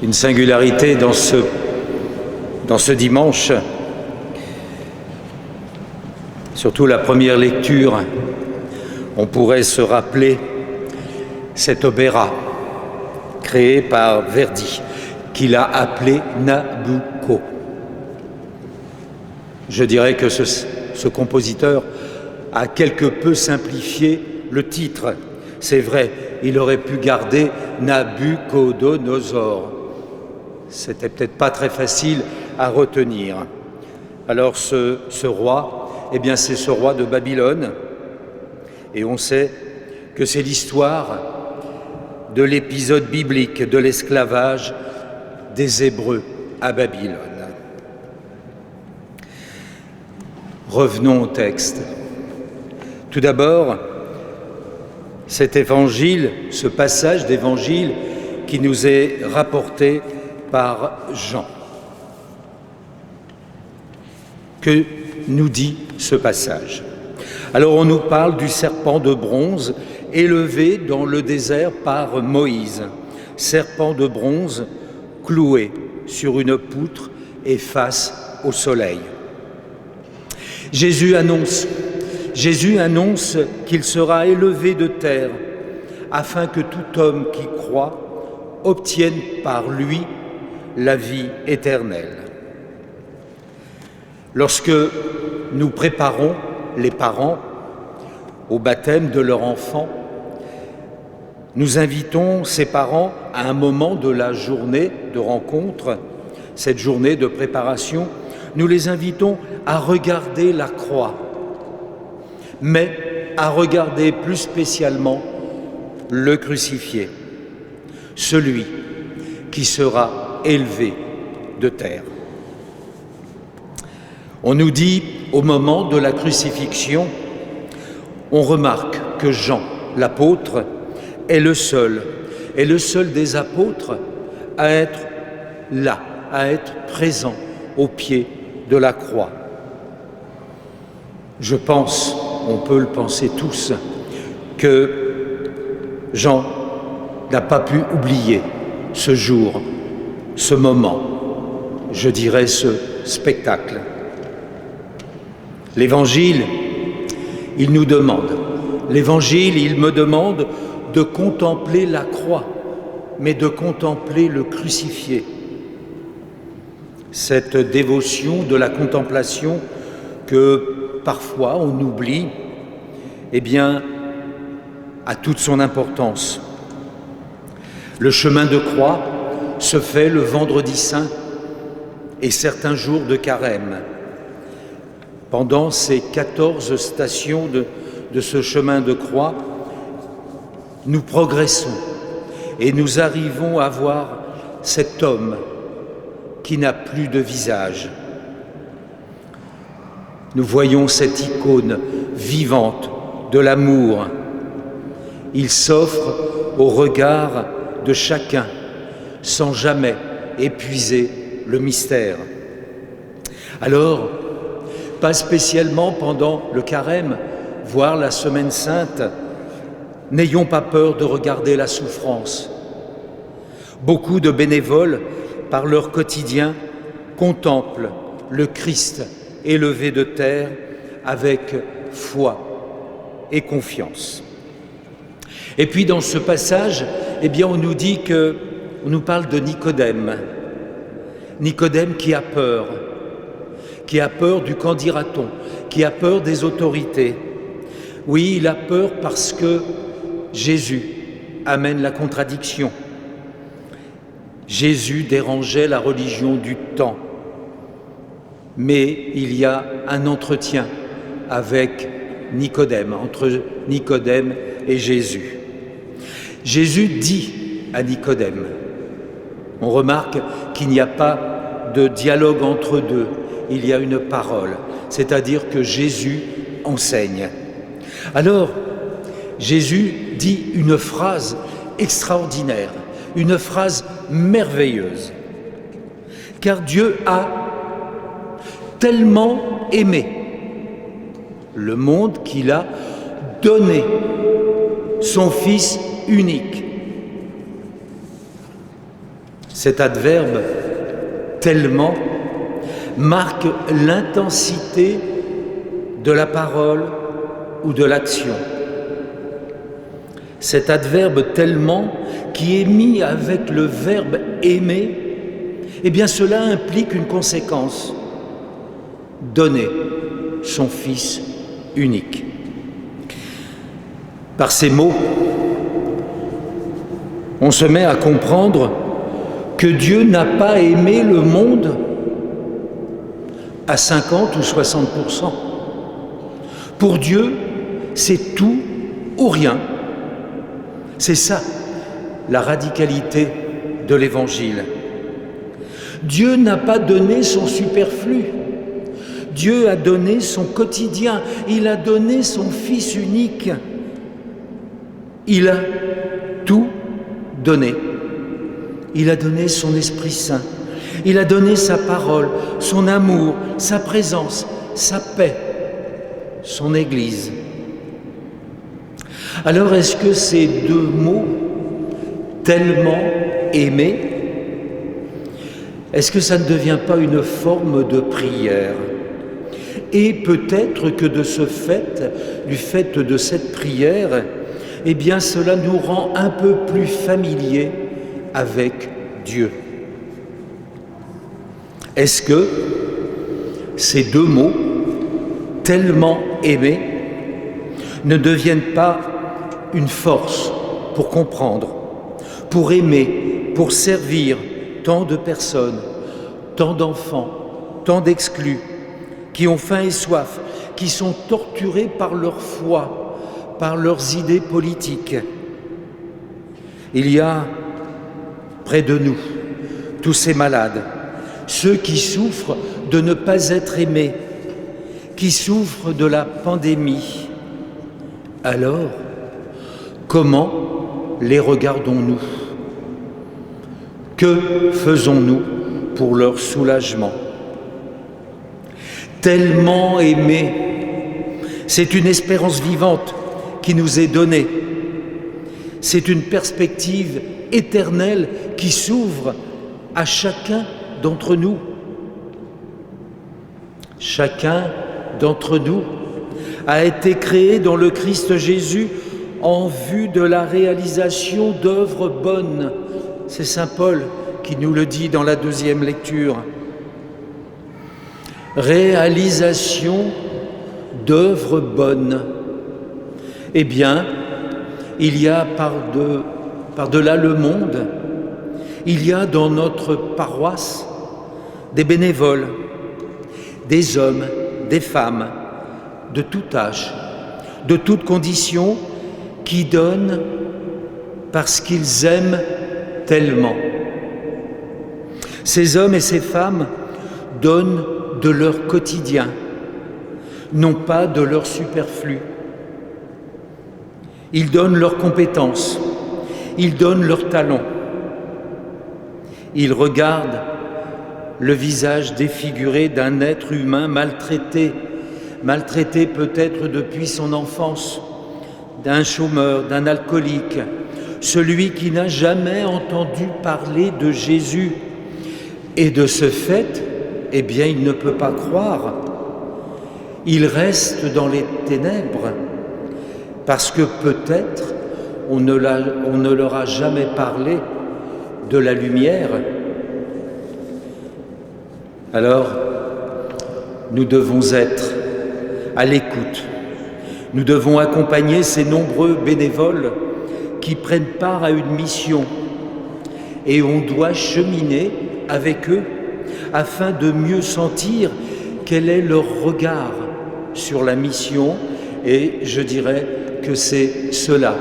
Une singularité dans ce dimanche, surtout la première lecture, on pourrait se rappeler cet opéra créé par Verdi, qu'il a appelé Nabucco. Je dirais que ce compositeur a quelque peu simplifié le titre. C'est vrai, il aurait pu garder Nabucodonosor. C'était peut-être pas très facile à retenir. Alors ce roi, eh bien c'est ce roi de Babylone, et on sait que c'est l'histoire de l'épisode biblique de l'esclavage des Hébreux à Babylone. Revenons au texte. Tout d'abord, cet évangile, ce passage d'évangile qui nous est rapporté par Jean. Que nous dit ce passage? Alors on nous parle du serpent de bronze élevé dans le désert par Moïse, serpent de bronze cloué sur une poutre et face au soleil. Jésus annonce qu'il sera élevé de terre afin que tout homme qui croit obtienne par lui la vie éternelle. Lorsque nous préparons les parents au baptême de leur enfant, nous invitons ces parents à un moment de la journée de rencontre, cette journée de préparation, nous les invitons à regarder la croix, mais à regarder plus spécialement le crucifié, celui qui sera élevé de terre. On nous dit, au moment de la crucifixion, on remarque que Jean, l'apôtre, est le seul des apôtres à être là, à être présent au pied de la croix. Je pense, on peut le penser tous, que Jean n'a pas pu oublier ce jour, ce moment, je dirais ce spectacle. L'Évangile, il nous demande, l'Évangile, il me demande de contempler la croix, mais de contempler le crucifié. Cette dévotion de la contemplation que parfois on oublie, eh bien, a toute son importance. Le chemin de croix se fait le vendredi saint et certains jours de carême. Pendant ces 14 stations de ce chemin de croix, nous progressons et nous arrivons à voir cet homme qui n'a plus de visage. Nous voyons cette icône vivante de l'amour. Il s'offre au regard de chacun sans jamais épuiser le mystère. Alors, pas spécialement pendant le carême, voire la semaine sainte, n'ayons pas peur de regarder la souffrance. Beaucoup de bénévoles, par leur quotidien, contemplent le Christ élevé de terre avec foi et confiance. Et puis dans ce passage, eh bien, on nous parle de Nicodème. Nicodème qui a peur du qu'en dira-t-on, qui a peur des autorités. Oui, il a peur parce que Jésus amène la contradiction. Jésus dérangeait la religion du temps. Mais il y a un entretien avec Nicodème, entre Nicodème et Jésus. Jésus dit à Nicodème, on remarque qu'il n'y a pas de dialogue entre deux, il y a une parole, c'est-à-dire que Jésus enseigne. Alors, Jésus dit une phrase extraordinaire, une phrase merveilleuse. Car Dieu a tellement aimé le monde qu'il a donné son Fils unique. Cet adverbe « tellement » marque l'intensité de la parole ou de l'action. Cet adverbe « tellement » qui est mis avec le verbe « aimer », eh bien cela implique une conséquence. Donner son Fils unique. Par ces mots, on se met à comprendre que Dieu n'a pas aimé le monde à 50 ou 60%. Pour Dieu, c'est tout ou rien. C'est ça, la radicalité de l'Évangile. Dieu n'a pas donné son superflu. Dieu a donné son quotidien. Il a donné son Fils unique. Il a tout donné. Il a donné son Esprit Saint. Il a donné sa parole, son amour, sa présence, sa paix, son Église. Alors est-ce que ces deux mots, tellement aimés, est-ce que ça ne devient pas une forme de prière? Et peut-être que de ce fait, du fait de cette prière, eh bien cela nous rend un peu plus familiers avec Dieu. Est-ce que ces deux mots, tellement aimés, ne deviennent pas une force pour comprendre, pour aimer, pour servir tant de personnes, tant d'enfants, tant d'exclus, qui ont faim et soif, qui sont torturés par leur foi, par leurs idées politiques. Il y a près de nous tous ces malades, ceux qui souffrent de ne pas être aimés, qui souffrent de la pandémie. Alors, comment les regardons-nous? Que faisons-nous pour leur soulagement? Tellement aimés, c'est une espérance vivante qui nous est donnée. C'est une perspective éternelle qui s'ouvre à chacun d'entre nous. Chacun d'entre nous a été créé dans le Christ Jésus en vue de la réalisation d'œuvres bonnes. C'est saint Paul qui nous le dit dans la deuxième lecture. Réalisation d'œuvres bonnes. Eh bien, il y a par-delà le monde, il y a dans notre paroisse des bénévoles, des hommes, des femmes, de tout âge, de toutes conditions, qui donnent parce qu'ils aiment tellement. Ces hommes et ces femmes donnent de leur quotidien, non pas de leur superflu. Ils donnent leurs compétences, ils donnent leurs talents. Ils regardent le visage défiguré d'un être humain maltraité peut-être depuis son enfance, d'un chômeur, d'un alcoolique, celui qui n'a jamais entendu parler de Jésus. Et de ce fait, eh bien, il ne peut pas croire. Il reste dans les ténèbres, parce que peut-être on ne leur a jamais parlé de la lumière. Alors, nous devons être à l'écoute. Nous devons accompagner ces nombreux bénévoles qui prennent part à une mission. Et on doit cheminer avec eux afin de mieux sentir quel est leur regard sur la mission. Et je dirais que c'est cela,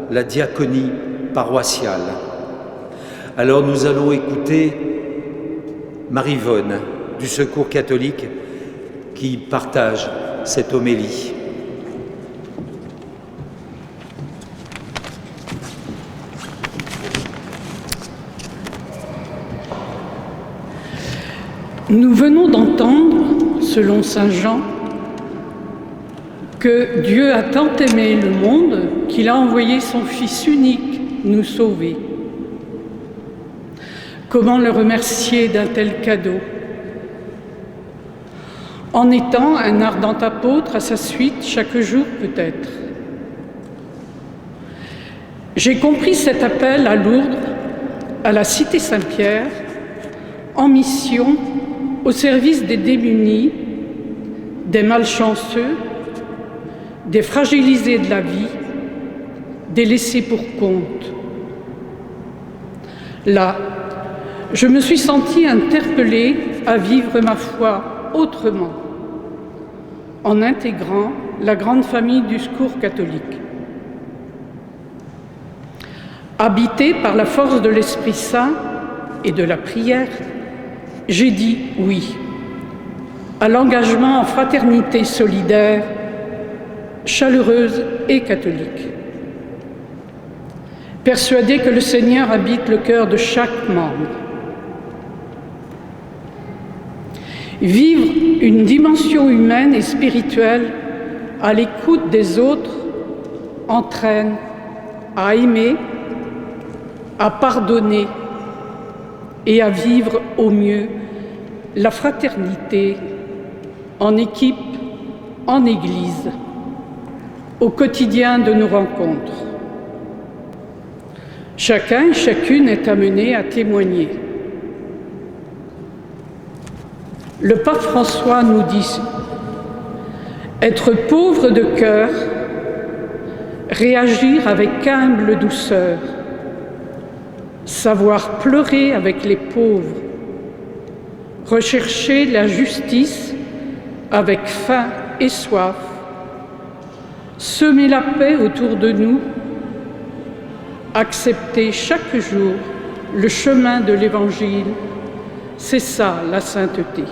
la diaconie paroissiale. Alors nous allons écouter Marie-Vonne du Secours catholique qui partage cette homélie. Nous venons d'entendre, selon saint Jean, que Dieu a tant aimé le monde qu'il a envoyé son Fils unique nous sauver. Comment le remercier d'un tel cadeau? En étant un ardent apôtre à sa suite chaque jour peut-être. J'ai compris cet appel à Lourdes, à la Cité Saint-Pierre, en mission au service des démunis, des malchanceux, des fragilisés de la vie, des laissés pour compte. Là, je me suis sentie interpellée à vivre ma foi autrement, en intégrant la grande famille du Secours catholique. Habitée par la force de l'Esprit Saint et de la prière, j'ai dit oui à l'engagement en fraternité solidaire, chaleureuse et catholique. Persuadée que le Seigneur habite le cœur de chaque membre. Vivre une dimension humaine et spirituelle à l'écoute des autres entraîne à aimer, à pardonner et à vivre au mieux la fraternité en équipe, en Église, au quotidien de nos rencontres. Chacun et chacune est amené à témoigner. Le pape François nous dit « Être pauvre de cœur, réagir avec humble douceur, savoir pleurer avec les pauvres, rechercher la justice avec faim et soif, semer la paix autour de nous, accepter chaque jour le chemin de l'Évangile, c'est ça la sainteté. »